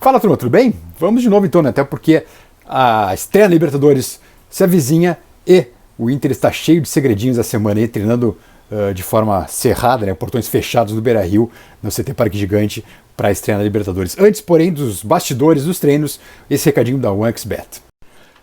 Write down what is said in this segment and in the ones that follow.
Fala, turma, tudo bem? Vamos de novo então, né? Até porque a estreia na Libertadores se avizinha e o Inter está cheio de segredinhos essa semana aí, treinando de forma cerrada, né? Portões fechados no Beira-Rio, no CT Parque Gigante, para a estreia na Libertadores. Antes, porém, dos bastidores dos treinos, esse recadinho da OneXBet.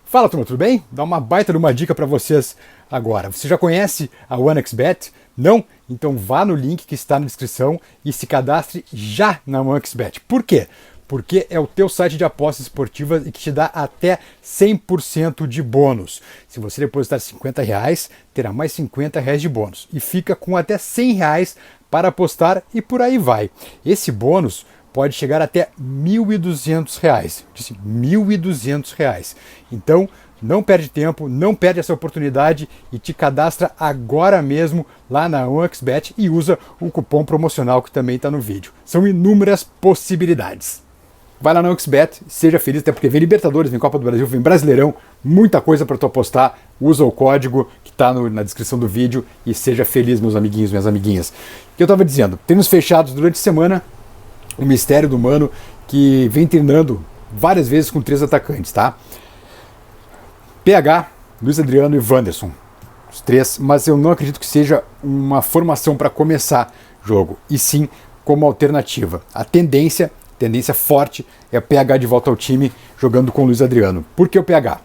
Fala, turma, tudo bem? Dá uma baita de uma dica para vocês agora. Você já conhece a OneXBet? Não? Então vá no link que está na descrição e se cadastre já na OneXBet. Por quê? Porque é o teu site de apostas esportivas e que te dá até 100% de bônus. Se você depositar R$50, terá mais R$50 de bônus. E fica com até R$100 para apostar e por aí vai. Esse bônus pode chegar até R$1.200. Disse R$1.200. Então, não perde tempo, não perde essa oportunidade e te cadastra agora mesmo lá na OneXBet e usa o cupom promocional que também está no vídeo. São inúmeras possibilidades. Vai lá na OneXBet, seja feliz, até porque vem Libertadores, vem Copa do Brasil, vem Brasileirão, muita coisa para tu apostar. Usa o código que está na descrição do vídeo e seja feliz, meus amiguinhos, minhas amiguinhas. O que eu estava dizendo, treinos fechados durante a semana, o mistério do Mano que vem treinando várias vezes com 3 atacantes, tá? PH, Luiz Adriano e Wanderson, os 3, mas eu não acredito que seja uma formação para começar jogo, e sim como alternativa. A tendência forte é o PH de volta ao time jogando com o Luiz Adriano. Por que o PH?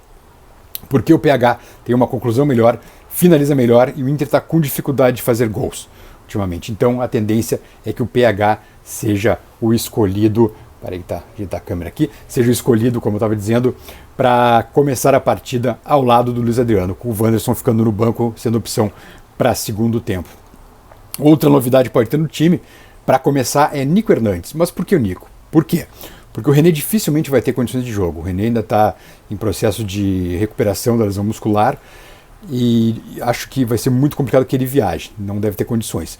Porque o PH tem uma conclusão melhor, finaliza melhor e o Inter está com dificuldade de fazer gols ultimamente. Então a tendência é que o PH seja o escolhido, peraí que ajeitar a câmera aqui, seja o escolhido, como eu estava dizendo, para começar a partida ao lado do Luiz Adriano, com o Wanderson ficando no banco, sendo opção para segundo tempo. Outra novidade pode ter no time, para começar, é Nico Hernandes. Mas por que o Nico? Por quê? Porque o René dificilmente vai ter condições de jogo. O René ainda está em processo de recuperação da lesão muscular e acho que vai ser muito complicado que ele viaje, não deve ter condições.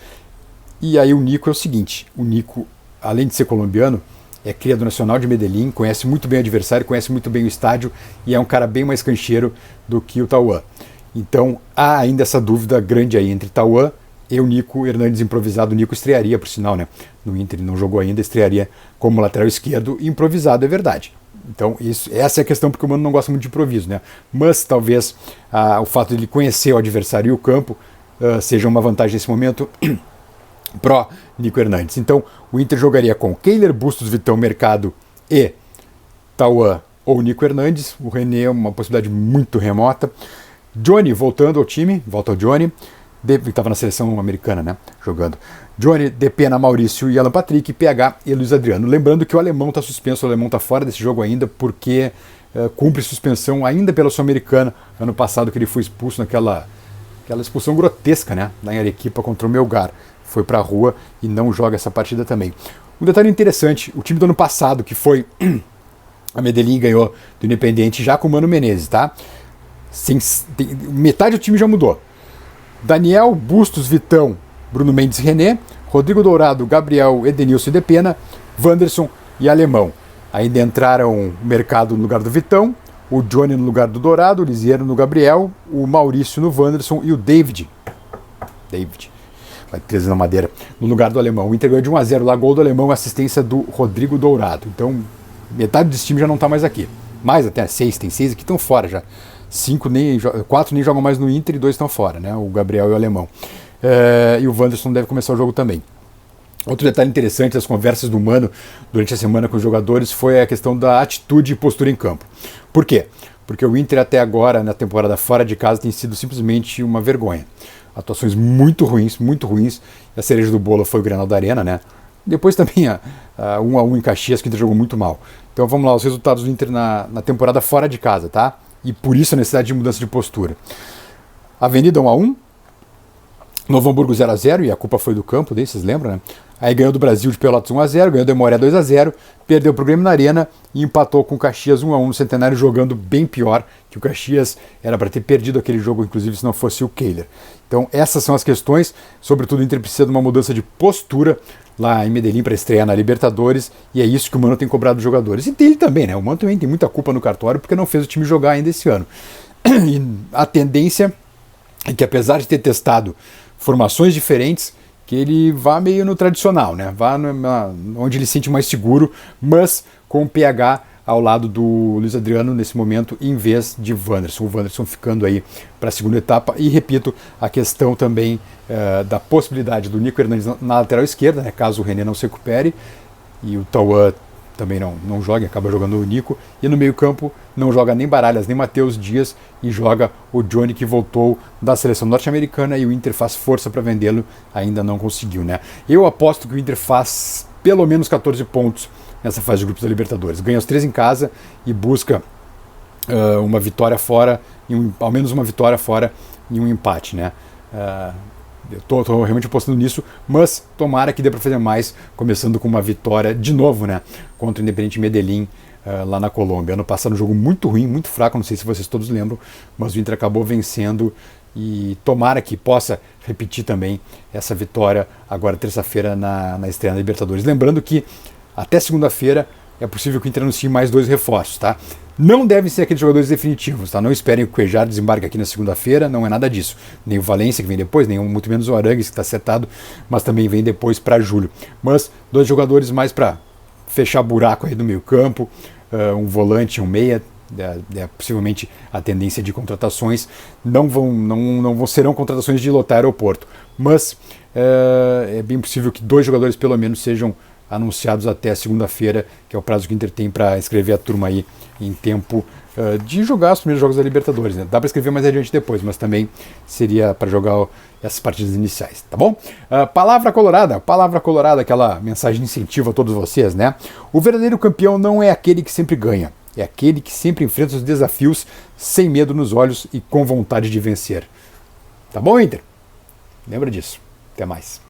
E aí o Nico é o seguinte, o Nico, além de ser colombiano, é cria do Nacional de Medellín, conhece muito bem o adversário, conhece muito bem o estádio e é um cara bem mais cancheiro do que o Tauan. Então há ainda essa dúvida grande aí entre Tauan e o Nico Hernandes improvisado. O Nico estrearia, por sinal, né? No Inter ele não jogou ainda, estrearia como lateral esquerdo, improvisado, é verdade. Então essa é a questão, porque o Mano não gosta muito de improviso, né? Mas talvez o fato de ele conhecer o adversário e o campo seja uma vantagem nesse momento pró Nico Hernandes. Então o Inter jogaria com Kehler, Bustos, Vitão, Mercado e Tauan ou Nico Hernandes. O René é uma possibilidade muito remota. Johnny voltando ao time, volta ao Johnny, que estava na seleção americana, né, jogando. Johnny, Depena, Maurício e Alan Patrick, PH e Luiz Adriano. Lembrando que o alemão está suspenso, o alemão está fora desse jogo ainda, porque cumpre suspensão ainda pela Sul-Americana, ano passado que ele foi expulso naquela expulsão grotesca, né, lá em Arequipa contra o Melgar. Foi para a rua e não joga essa partida também. Um detalhe interessante, o time do ano passado, que foi a Medellín, ganhou do Independiente já com o Mano Menezes, tá? Metade do time já mudou. Daniel, Bustos, Vitão, Bruno Mendes, René, Rodrigo Dourado, Gabriel, Edenilson e Depena, Wanderson e Alemão. Ainda entraram o Mercado no lugar do Vitão, o Johnny no lugar do Dourado, o Lisiero no Gabriel, o Maurício no Wanderson e o David, vai trazer na madeira, no lugar do Alemão. O Inter ganhou de 1-0 lá, gol do Alemão, assistência do Rodrigo Dourado. Então, metade desse time já não está mais aqui. Mais até 6, tem 6 aqui, estão fora já. 4 nem jogam mais no Inter e 2 estão fora, né? O Gabriel e o Alemão. E o Wanderson deve começar o jogo também. Outro detalhe interessante das conversas do Mano durante a semana com os jogadores foi a questão da atitude e postura em campo. Por quê? Porque o Inter até agora, na temporada fora de casa, tem sido simplesmente uma vergonha. Atuações muito ruins, e a cereja do bolo foi o Grenal da Arena, né? Depois também 1-1 em Caxias, que o Inter jogou muito mal. Então vamos lá, os resultados do Inter na temporada fora de casa, tá? E por isso a necessidade de mudança de postura. Avenida 1-1, Novo Hamburgo 0-0, e a culpa foi do campo, daí vocês lembram, né? Aí ganhou do Brasil de Pelotas 1-0, ganhou do Emoré 2-0, perdeu o Grêmio na Arena e empatou com o Caxias 1-1 no Centenário, jogando bem pior, que o Caxias era para ter perdido aquele jogo, inclusive, se não fosse o Kehler. Então essas são as questões, sobretudo o Inter precisa de uma mudança de postura lá em Medellín para estrear na Libertadores, e é isso que o Mano tem cobrado dos jogadores. E ele também, né? O Mano também tem muita culpa no cartório, porque não fez o time jogar ainda esse ano. E a tendência é que, apesar de ter testado formações diferentes, que ele vá meio no tradicional, né? Vá onde ele se sente mais seguro, mas com o PH ao lado do Luiz Adriano nesse momento, em vez de Wanderson. O Wanderson ficando aí para a segunda etapa. E repito, a questão também da possibilidade do Nico Hernandes na lateral esquerda, né? Caso o René não se recupere, e o Tauan também não joga, acaba jogando o Nico. E no meio-campo não joga nem Baralhas, nem Matheus Dias, e joga o Johnny, que voltou da seleção norte-americana, e o Inter faz força para vendê-lo, ainda não conseguiu, né? Eu aposto que o Inter faz pelo menos 14 pontos nessa fase de grupos da Libertadores. Ganha os 3 em casa e busca uma vitória fora, ao menos uma vitória fora e um empate, né? Eu tô realmente apostando nisso, mas tomara que dê para fazer mais, começando com uma vitória de novo, né, contra o Independiente Medellín, lá na Colômbia. Ano passado um jogo muito ruim, muito fraco, não sei se vocês todos lembram, mas o Inter acabou vencendo, e tomara que possa repetir também essa vitória agora terça-feira na estreia da Libertadores. Lembrando que até segunda-feira é possível que o Inter anuncie mais 2 reforços, tá? Não devem ser aqueles jogadores definitivos, tá? Não esperem que o Cuéllar desembarque aqui na segunda-feira, não é nada disso. Nem o Valência, que vem depois, nem muito menos o Arangues, que está setado, mas também vem depois para julho. Mas 2 jogadores mais para fechar buraco aí do meio campo, um volante, um meia, possivelmente a tendência de contratações. Não serão contratações de lotar aeroporto, mas é bem possível que 2 jogadores pelo menos sejam anunciados até segunda-feira, que é o prazo que o Inter tem para inscrever a turma aí em tempo de jogar os primeiros jogos da Libertadores, né? Dá para escrever mais adiante depois, mas também seria para jogar essas partidas iniciais, tá bom? Palavra colorada, aquela mensagem de incentivo a todos vocês, né? O verdadeiro campeão não é aquele que sempre ganha, é aquele que sempre enfrenta os desafios sem medo nos olhos e com vontade de vencer. Tá bom, Inter? Lembra disso. Até mais.